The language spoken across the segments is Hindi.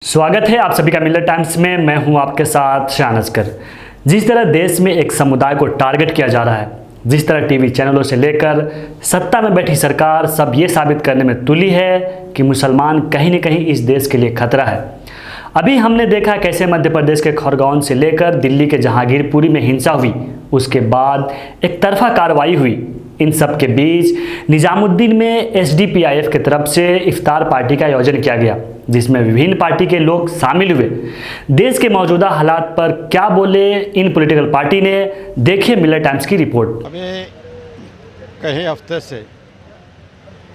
स्वागत है आप सभी का मिलर टाइम्स में। मैं हूं आपके साथ शान असगर। जिस तरह देश में एक समुदाय को टारगेट किया जा रहा है, जिस तरह टीवी चैनलों से लेकर सत्ता में बैठी सरकार सब ये साबित करने में तुली है कि मुसलमान कहीं न कहीं इस देश के लिए खतरा है। अभी हमने देखा कैसे मध्य प्रदेश के खरगोन से लेकर दिल्ली के जहांगीरपुरी में हिंसा हुई, उसके बाद एक तरफा कार्रवाई हुई। इन सब के बीच निजामुद्दीन में एसडीपीआईएफ की तरफ से इफ्तार पार्टी का आयोजन किया गया, जिसमें विभिन्न पार्टी के लोग शामिल हुए। देश के मौजूदा हालात पर क्या बोले इन पॉलिटिकल पार्टी ने, देखिए मिलर टाइम्स की रिपोर्ट। अभी कई हफ्ते से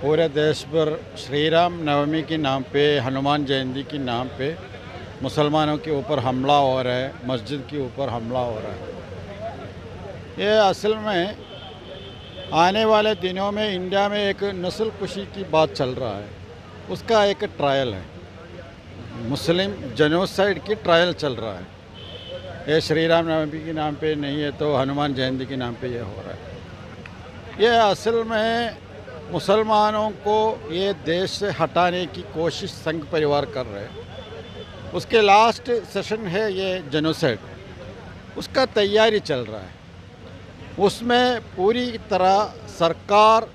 पूरे देश पर श्री राम नवमी के नाम पे, हनुमान जयंती के नाम पे मुसलमानों के ऊपर हमला हो रहा है, मस्जिद के ऊपर हमला हो रहा है। ये असल में आने वाले दिनों में इंडिया में एक नस्ल कुशी की बात चल रहा है, उसका एक ट्रायल है, मुस्लिम जेनोसाइड की ट्रायल चल रहा है। ये श्री राम नवमी के नाम पे नहीं है तो हनुमान जयंती के नाम पे ये हो रहा है। ये असल में मुसलमानों को ये देश से हटाने की कोशिश संघ परिवार कर रहे हैं। उसके लास्ट सेशन है ये जेनोसाइड, उसका तैयारी चल रहा है। उसमें पूरी तरह सरकार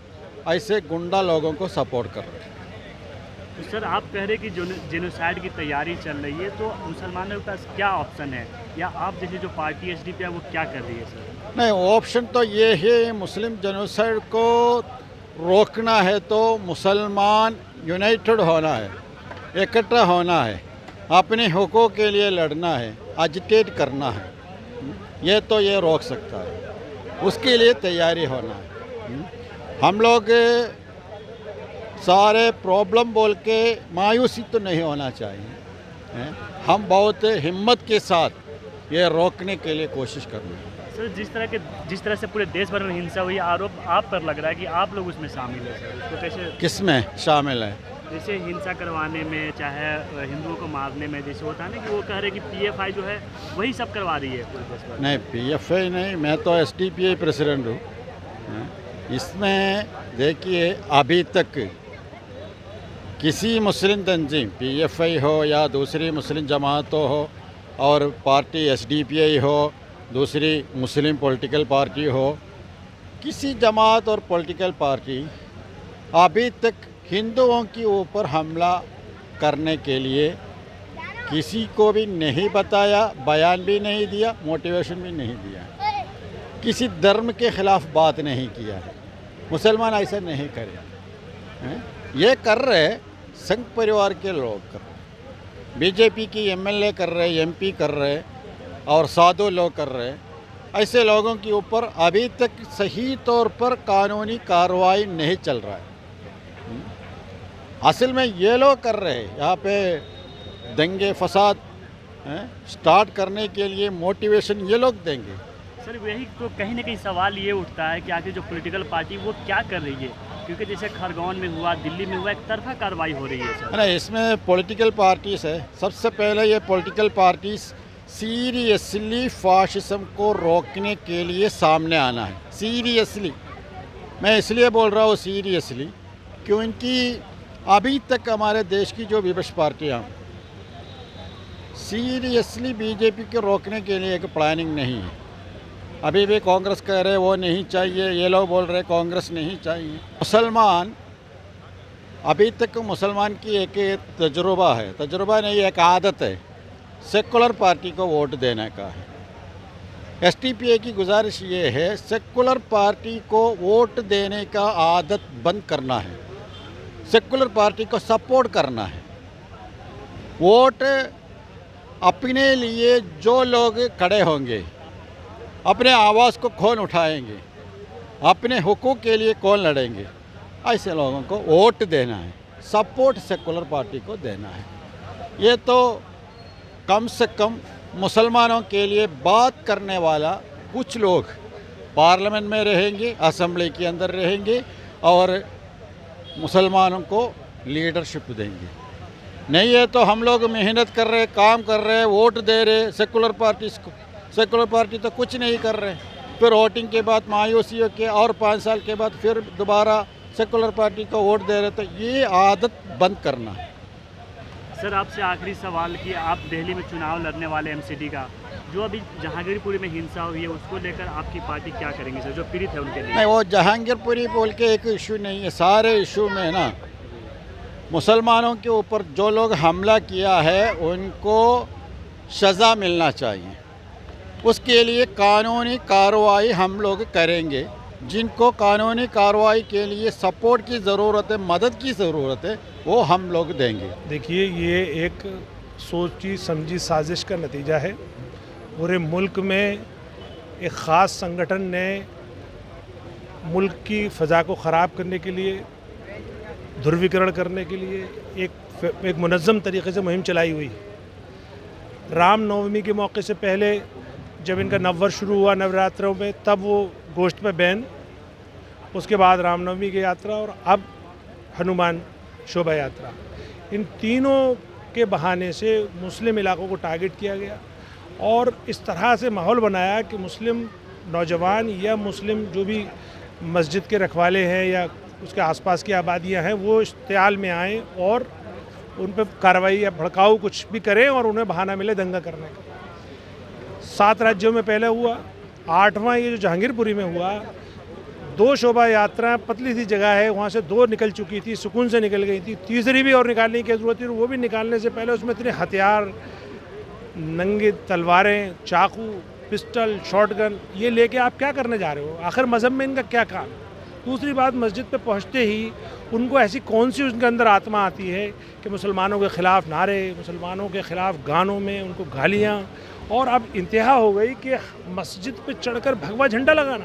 ऐसे गुंडा लोगों को सपोर्ट कर रही है। तो सर आप कह रहे हैं कि जो जेनोसाइड की तैयारी चल रही है, तो मुसलमानों के पास क्या ऑप्शन है, या आप जैसे जो पार्टी एसडीपी है वो क्या कर रही है सर? नहीं, ऑप्शन तो ये है, मुस्लिम जेनोसाइड को रोकना है तो मुसलमान यूनाइटेड होना है, इकट्ठा होना है, अपने हुकूक के लिए लड़ना है, एजिटेट करना है। ये तो ये रोक सकता है, उसके लिए तैयारी होना है। हम लोग सारे प्रॉब्लम बोल के मायूसी तो नहीं होना चाहिए। हम बहुत हिम्मत के साथ ये रोकने के लिए कोशिश करना है। सर जिस तरह से पूरे देश भर में हिंसा हुई, आरोप आप पर लग रहा है कि आप लोग उसमें शामिल है सर, उसको कैसे? किस में शामिल है? जैसे हिंसा करवाने में, चाहे हिंदुओं को मारने में, जैसे होता है ना कि वो कह रहे हैं कि पीएफआई जो है वही सब करवा रही है पूरे देश भर। नहीं, पीएफआई नहीं, मैं तो एसडीपीआई प्रेसिडेंट हूँ। इसमें देखिए अभी तक किसी मुस्लिम तंजीम, पीएफआई हो या दूसरी मुस्लिम जमातों हो और पार्टी एसडीपीआई हो, दूसरी मुस्लिम पॉलिटिकल पार्टी हो, किसी जमात और पॉलिटिकल पार्टी अभी तक हिंदुओं के ऊपर हमला करने के लिए किसी को भी नहीं बताया, बयान भी नहीं दिया, मोटिवेशन भी नहीं दिया, किसी धर्म के ख़िलाफ़ बात नहीं किया है। मुसलमान ऐसा नहीं करे, ये कर रहे संघ परिवार के लोग कर रहे, बीजेपी की एमएलए कर रहे, एमपी कर रहे और साधु लोग कर रहे। ऐसे लोगों के ऊपर अभी तक सही तौर पर कानूनी कार्रवाई नहीं चल रहा है। असल में ये लोग कर रहे हैं यहाँ पे दंगे फसाद स्टार्ट करने के लिए मोटिवेशन ये लोग देंगे। सर यही तो कहीं ना कहीं सवाल ये उठता है कि आखिर जो पॉलिटिकल पार्टी वो क्या कर रही है, क्योंकि जैसे खरगोन में हुआ, दिल्ली में हुआ, एक तरफा कार्रवाई हो रही है सर। ना, इसमें पॉलिटिकल पार्टीज है। सबसे पहले ये पॉलिटिकल पार्टीज सीरियसली फाशिज्म को रोकने के लिए सामने आना है। सीरियसली, मैं इसलिए बोल रहा हूँ सीरियसली, क्योंकि अभी तक हमारे देश की जो विपक्ष पार्टियाँ सीरियसली बीजेपी को रोकने के लिए एक प्लानिंग नहीं है। अभी भी कांग्रेस कह रहे वो नहीं चाहिए, ये लोग बोल रहे कांग्रेस नहीं चाहिए। मुसलमान अभी तक मुसलमान की एक तजुर्बा है, तजुर्बा नहीं, एक आदत है, सेकुलर पार्टी को वोट देने का है। एसडीपीआई की गुजारिश ये है, सेकुलर पार्टी को वोट देने का आदत बंद करना है, सेकुलर पार्टी को सपोर्ट करना है। वोट अपने लिए जो लोग खड़े होंगे, अपने आवाज़ को कौन उठाएंगे, अपने हुकूक के लिए कौन लड़ेंगे, ऐसे लोगों को वोट देना है, सपोर्ट सेकुलर पार्टी को देना है। ये तो कम से कम मुसलमानों के लिए बात करने वाला कुछ लोग पार्लियामेंट में रहेंगे, असेंबली के अंदर रहेंगे और मुसलमानों को लीडरशिप देंगे। नहीं है तो हम लोग मेहनत कर रहे, काम कर रहे, वोट दे रहे सेकुलर पार्टीज़ को, सेकुलर पार्टी तो कुछ नहीं कर रहे, फिर वोटिंग के बाद मायूसी के और 5 साल के बाद फिर दोबारा सेकुलर पार्टी को वोट दे रहे, तो ये आदत बंद करना है। सर आपसे आखिरी सवाल कि आप दिल्ली में चुनाव लड़ने वाले एमसीडी का जो अभी जहांगीरपुरी में हिंसा हुई है उसको लेकर आपकी पार्टी क्या करेंगे सर, जो पीड़ित है उनके लिए? नहीं, वो जहांगीरपुरी बोल के एक इशू नहीं है, सारे इशू में ना मुसलमानों के ऊपर जो लोग हमला किया है उनको सज़ा मिलना चाहिए। उसके लिए कानूनी कार्रवाई हम लोग करेंगे। जिनको कानूनी कार्रवाई के लिए सपोर्ट की ज़रूरत है, मदद की ज़रूरत है, वो हम लोग देंगे। देखिए, ये एक सोची समझी साजिश का नतीजा है। पूरे मुल्क में एक ख़ास संगठन ने मुल्क की फ़ज़ा को ख़राब करने के लिए, ध्रुवीकरण करने के लिए एक मुनज़्ज़म तरीक़े से मुहिम चलाई हुई। रामनवमी के मौके से पहले जब इनका नववर्ष शुरू हुआ नवरात्रों में, तब वो गोश्त पे बैन, उसके बाद रामनवमी की यात्रा और अब हनुमान शोभा यात्रा। इन तीनों के बहाने से मुस्लिम इलाकों को टारगेट किया गया और इस तरह से माहौल बनाया कि मुस्लिम नौजवान या मुस्लिम जो भी मस्जिद के रखवाले हैं या उसके आसपास की आबादियां हैं वो इश्तियाल में आएँ और उन पर कार्रवाई या भड़काऊ कुछ भी करें और उन्हें बहाना मिले दंगा करने का। 7 राज्यों में पहले हुआ, 8वां ये जो जहांगीरपुरी में हुआ। 2 शोभा यात्रा, पतली सी जगह है, वहाँ से 2 निकल चुकी थी, सुकून से निकल गई थी। तीसरी भी और निकालने की ज़रूरत थी, वो भी निकालने से पहले उसमें इतने हथियार, नंगी तलवारें, चाकू, पिस्टल, शॉटगन, ये लेके आप क्या करने जा रहे हो? आखिर मज़हब में इनका क्या काम? दूसरी बात, मस्जिद पे पहुँचते ही उनको ऐसी कौन सी उनके अंदर आत्मा आती है कि मुसलमानों के ख़िलाफ़ नारे, मुसलमानों के ख़िलाफ़ गानों में उनको गालियाँ, और अब इंतहा हो गई कि मस्जिद पे चढ़कर भगवा झंडा लगाना।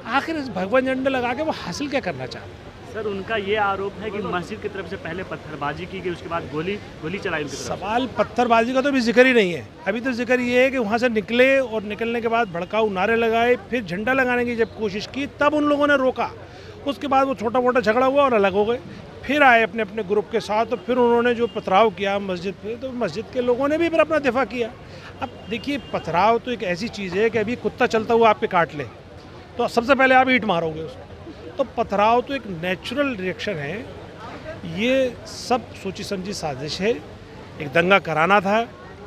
आखिर इस भगवा झंडा लगा के वो हासिल क्या करना चाहते हैं? सर उनका ये आरोप है कि मस्जिद की तरफ से पहले पत्थरबाजी की गई, उसके बाद गोली चलाई उनकी तरफ। सवाल पत्थरबाजी का तो अभी जिक्र ही नहीं है। अभी तो जिक्र ये है कि वहाँ से निकले और निकलने के बाद भड़काऊ नारे लगाए, फिर झंडा लगाने की जब कोशिश की तब उन लोगों ने रोका। उसके बाद वो छोटा मोटा झगड़ा हुआ और अलग हो गए, फिर आए अपने अपने ग्रुप के साथ, तो फिर उन्होंने जो पथराव किया मस्जिद पे, तो मस्जिद के लोगों ने भी फिर अपना दिफा किया। अब देखिए, पथराव तो एक ऐसी चीज़ है कि अभी कुत्ता चलता हुआ आपके काट ले तो सबसे पहले आप ईंट मारोगे उसको। तो पथराव तो एक नेचुरल रिएक्शन है। ये सब सोची समझी साजिश है, एक दंगा कराना था।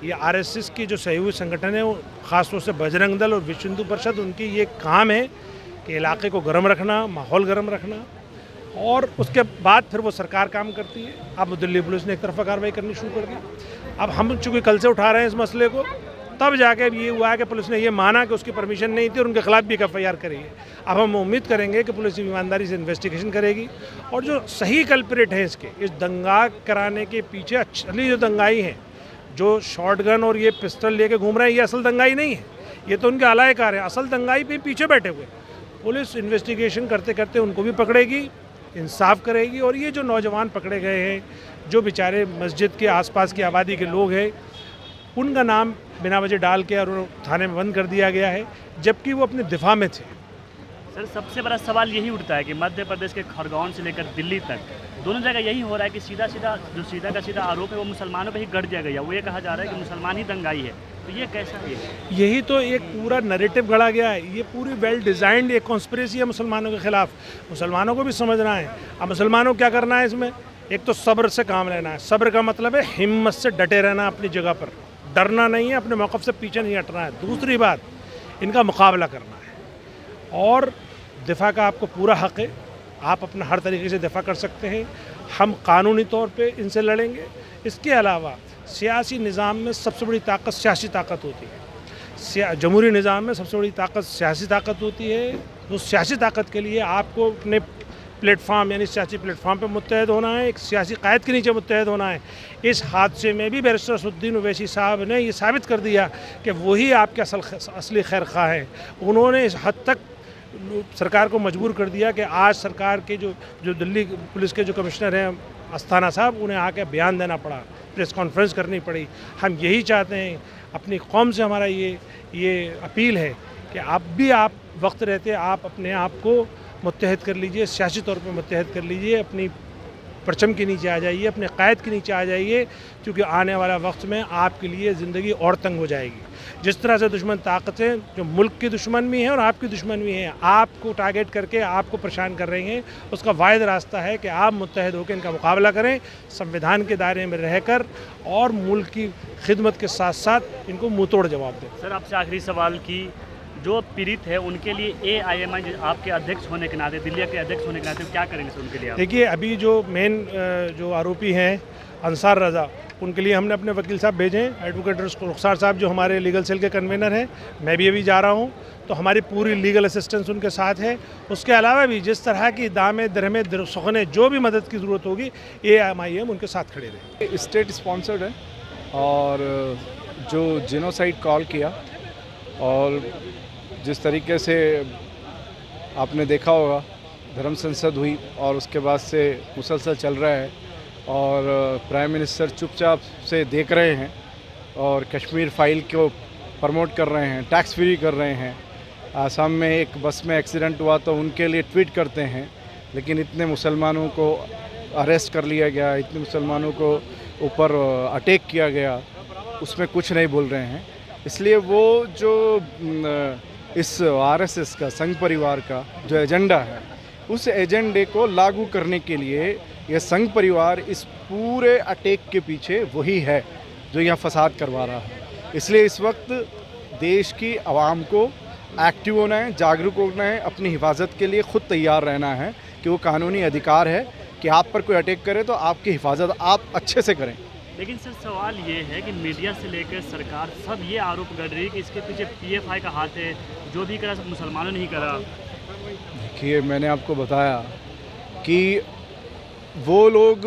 ये आरएसएस की जो सहयोगी संगठन है, वो ख़ासतौर से बजरंग दल और विश्व हिंदू परिषद, उनकी ये काम है कि इलाके को गर्म रखना, माहौल गर्म रखना, और उसके बाद फिर वो सरकार काम करती है। अब दिल्ली पुलिस ने एक तरफा कार्रवाई करनी शुरू कर दी। अब हम चूँकि कल से उठा रहे हैं इस मसले को, तब जाके ये हुआ है कि पुलिस ने ये माना कि उसकी परमिशन नहीं थी और उनके खिलाफ भी एक एफआईआर करी है। अब हम उम्मीद करेंगे कि पुलिस ईमानदारी से इन्वेस्टिगेशन करेगी और जो सही कल्प्रिट हैं इसके, इस दंगा कराने के पीछे असली जो दंगाई हैं, जो शॉटगन और ये पिस्टल लेके घूम रहे हैं, ये असल दंगाई नहीं है, ये तो उनके अलायकार हैं। असल दंगाई पे पीछे बैठे हुए। पुलिस इन्वेस्टिगेशन करते करते उनको भी पकड़ेगी, इंसाफ करेगी, और ये जो नौजवान पकड़े गए हैं, जो बेचारे मस्जिद के आसपास की आबादी के लोग हैं, उनका नाम बिना वजह डाल के और थाने में बंद कर दिया गया है, जबकि वो अपने दिफा में थे। सर सबसे बड़ा सवाल यही उठता है कि मध्य प्रदेश के खरगोन से लेकर दिल्ली तक दोनों जगह यही हो रहा है कि सीधा का सीधा आरोप है वो मुसलमानों पे ही गढ़ दिया गया। वो ये कहा जा रहा है कि मुसलमान ही दंगाई है, तो ये कैसा है? यही तो एक पूरा नैरेटिव गढ़ा गया है। ये पूरी वेल डिज़ाइंड एक कॉन्स्पिरेसी है मुसलमानों के ख़िलाफ़। मुसलमानों को भी समझना है। अब मुसलमानों को क्या करना है इसमें? एक तो सब्र से काम लेना है। सब्र का मतलब है हिम्मत से डटे रहना अपनी जगह पर, डरना नहीं है, अपने मौक़िफ़ से पीछे नहीं हटना है। दूसरी बात, इनका मुकाबला करना है और दिफा का आपको पूरा हक़ है। आप अपना हर तरीके से दिफा कर सकते हैं। हम कानूनी तौर पे इनसे लड़ेंगे। इसके अलावा सियासी निज़ाम में सबसे बड़ी ताकत सियासी ताकत होती है। जमहूरी निज़ाम में सबसे बड़ी ताकत सियासी ताकत होती है। तो सियासी ताकत के लिए आपको अपने प्लेटफार्म यानी सियासी प्लेटफार्म पे मुत्तहद होना है, एक सियासी क़ायद के नीचे मुत्तहद होना है। इस हादसे में भी बैरिस्टर असदुद्दीन ओवैसी साहब ने ये साबित कर दिया कि वही आपके असली खैर ख़्वाह हैं। उन्होंने इस हद तक सरकार को मजबूर कर दिया कि आज सरकार के जो दिल्ली पुलिस के जो कमिश्नर हैं अस्थाना साहब, उन्हें आके बयान देना पड़ा, प्रेस कॉन्फ्रेंस करनी पड़ी। हम यही चाहते हैं, अपनी कौम से हमारा ये अपील है कि आप वक्त रहते आप अपने आप को मुत्तहद कर लीजिए, सियासी तौर पर मुत्तहद कर लीजिए, अपनी परचम के नीचे आ जाइए, अपने क़ायद के नीचे आ जाइए, क्योंकि आने वाला वक्त में आपके लिए ज़िंदगी और तंग हो जाएगी। जिस तरह से दुश्मन ताकतें जो मुल्क की दुश्मन भी हैं और आपकी दुश्मन भी हैं, आपको टारगेट करके आपको परेशान कर रही हैं, उसका वाहिद रास्ता है कि आप मुत्तहद होकर इनका मुकाबला करें, संविधान के दायरे में रहकर, और मुल्क की खिदमत के साथ साथ इनको मुँह तोड़ जवाब दें। सर आपसे आखिरी सवाल की जो पीड़ित है उनके लिए AIMI आपके अध्यक्ष होने के नाते, दिल्ली के अध्यक्ष होने के नाते क्या करेंगे सर उनके लिए आप? देखिए, अभी जो मेन जो आरोपी हैं अंसार रज़ा, उनके लिए हमने अपने वकील साहब भेजे हैं, एडवोकेट रुखसार साहब जो हमारे लीगल सेल के कन्वीनर हैं, मैं भी अभी जा रहा हूं, तो हमारी पूरी लीगल असिस्टेंस उनके साथ है। उसके अलावा भी जिस तरह की दामे दरहमे सुखने जो भी मदद की ज़रूरत होगी, AIMI उनके साथ खड़े रहें। स्टेट स्पॉन्सर्ड है, और जो जिनोसाइड कॉल किया, और जिस तरीके से आपने देखा होगा धर्म संसद हुई और उसके बाद से मुसलसल चल रहा है, और प्राइम मिनिस्टर चुपचाप से देख रहे हैं और कश्मीर फाइल को प्रमोट कर रहे हैं, टैक्स फ्री कर रहे हैं। आसाम में एक बस में एक्सीडेंट हुआ तो उनके लिए ट्वीट करते हैं, लेकिन इतने मुसलमानों को अरेस्ट कर लिया गया, इतने मुसलमानों को ऊपर अटैक किया गया, उसमें कुछ नहीं बोल रहे हैं। इसलिए वो जो इस RSS का, संघ परिवार का जो एजेंडा है, उस एजेंडे को लागू करने के लिए यह संघ परिवार इस पूरे अटैक के पीछे वही है जो यहाँ फसाद करवा रहा है। इसलिए इस वक्त देश की आवाम को एक्टिव होना है, जागरूक होना है, अपनी हिफाजत के लिए ख़ुद तैयार रहना है कि वो कानूनी अधिकार है कि आप पर कोई अटैक करे तो आपकी हिफाजत आप अच्छे से करें। लेकिन सर सवाल ये है कि मीडिया से लेकर सरकार सब ये आरोप कर रही है कि इसके पीछे PFI का हाथ है, जो भी करा सब मुसलमानों ने ही करा। देखिए, मैंने आपको बताया कि वो लोग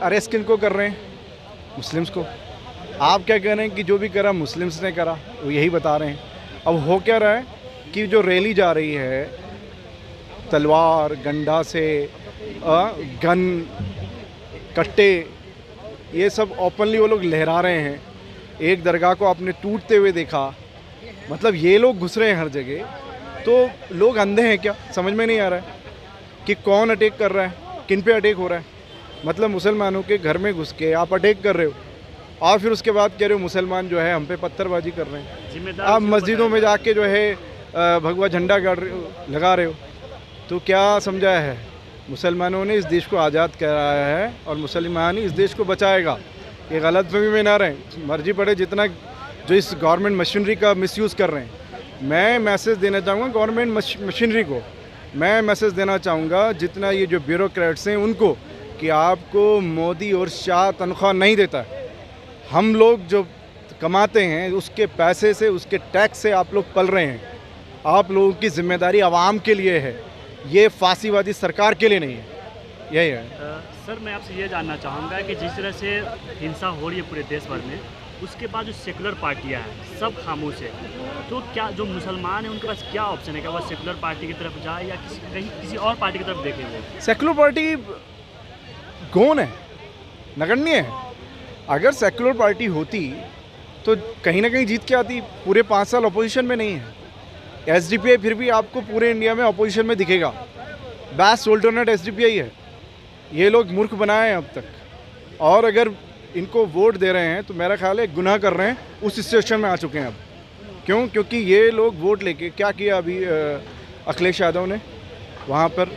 अरेस्ट किनको कर रहे हैं? मुस्लिम्स को। आप क्या कह रहे हैं कि जो भी करा मुस्लिम्स ने करा, वो यही बता रहे हैं। अब हो क्या रहा है कि जो रैली जा रही है तलवार गंडा से, गन कट्टे, ये सब ओपनली वो लोग लहरा रहे हैं। एक दरगाह को आपने टूटते हुए देखा, मतलब ये लोग घुस रहे हैं हर जगह। तो लोग अंधे हैं क्या? समझ में नहीं आ रहा है कि कौन अटैक कर रहा है, किन पे अटैक हो रहा है। मतलब मुसलमानों के घर में घुस के आप अटैक कर रहे हो, और फिर उसके बाद कह रहे हो मुसलमान जो है हम पे पत्थरबाजी कर रहे हैं। आप मस्जिदों में जाके जो है भगवा झंडा लगा रहे हो। तो क्या समझाया है? मुसलमानों ने इस देश को आज़ाद कराया है और मुसलमान ही इस देश को बचाएगा। ये गलतफहमी में ना रहें। मर्जी पड़े जितना जो इस गवर्नमेंट मशीनरी का मिसयूज़ कर रहे हैं। मैं मैसेज देना चाहूँगा गवर्नमेंट मशीनरी को, मैं मैसेज देना चाहूँगा जितना ये जो ब्यूरोक्रेट्स हैं उनको, कि आपको मोदी और शाह तनख्वाह नहीं देता है। हम लोग जो कमाते हैं उसके पैसे से, उसके टैक्स से आप लोग पल रहे हैं। आप लोगों की जिम्मेदारी आवाम के लिए है, ये फांसीवादी सरकार के लिए नहीं है। यही है। सर मैं आपसे ये जानना चाहूँगा कि जिस तरह से हिंसा हो रही है पूरे देश भर में, उसके बाद जो सेकुलर पार्टियां हैं सब खामोश है, तो क्या जो मुसलमान हैं उनके पास क्या ऑप्शन है? क्या वो सेकुलर पार्टी की तरफ जाए या किसी और पार्टी की तरफ देखेंगे? सेकुलर पार्टी गौन है, नगण्य है। अगर सेकुलर पार्टी होती तो कहीं ना कहीं जीत के आती। पूरे 5 साल अपोजिशन में नहीं है। SDPI फिर भी आपको पूरे इंडिया में अपोजिशन में दिखेगा। बेस्ट ऑल्टरनेट SDPI है। ये लोग मूर्ख बनाए हैं अब तक, और अगर इनको वोट दे रहे हैं तो मेरा ख्याल है गुनाह कर रहे हैं। उस सिचुएशन में आ चुके हैं अब। क्यों? क्योंकि ये लोग वोट लेके क्या किया अभी अखिलेश यादव ने वहाँ पर,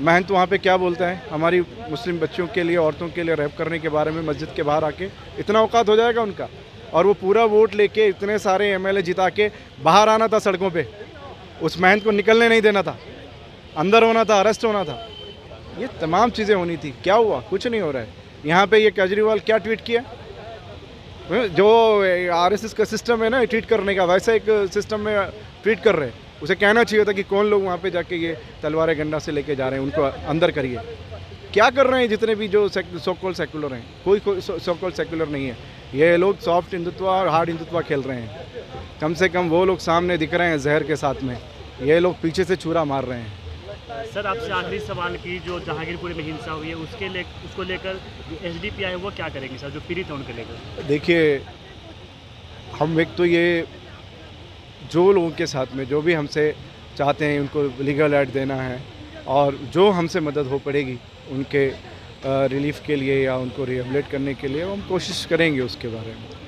महंत वहाँ पे क्या बोलता है, हमारी मुस्लिम बच्चियों के लिए, औरतों के लिए रैप करने के बारे में मस्जिद के बाहर आके। इतना औकात हो जाएगा उनका? और वो पूरा वोट लेके इतने सारे MLA जिता के बाहर आना था सड़कों पे, उस महंत को निकलने नहीं देना था, अंदर होना था, अरेस्ट होना था। ये तमाम चीज़ें होनी थी। क्या हुआ? कुछ नहीं हो रहा है। यहाँ पे ये केजरीवाल क्या ट्वीट किया? जो RSS का सिस्टम है ना ट्वीट करने का, वैसा एक सिस्टम में ट्वीट कर रहे हैं। उसे कहना चाहिए था कि कौन लोग वहाँ पे जाके ये तलवारें गंडा से लेके जा रहे हैं, उनको अंदर करिए। क्या कर रहे हैं जितने भी जो सो कॉल्ड सेकुलर हैं? कोई सो कॉल्ड सेकुलर नहीं है। ये लोग सॉफ्ट हिंदुत्व और हार्ड हिंदुत्व खेल रहे हैं। कम से कम वो लोग सामने दिख रहे हैं जहर के साथ में, ये लोग पीछे से छुरा मार रहे हैं। सर आपसे आखिरी सवाल की, जो जहांगीरपुरी में हिंसा हुई है उसको लेकर SDPI है वो क्या करेंगे सर, जो पीड़ित है उनके लेकर? देखिए, हम एक तो ये जो लोगों के साथ में जो भी हमसे चाहते हैं उनको लीगल एड देना है, और जो हमसे मदद हो पड़ेगी उनके रिलीफ के लिए या उनको रिहेबिलिट करने के लिए हम कोशिश करेंगे उसके बारे में।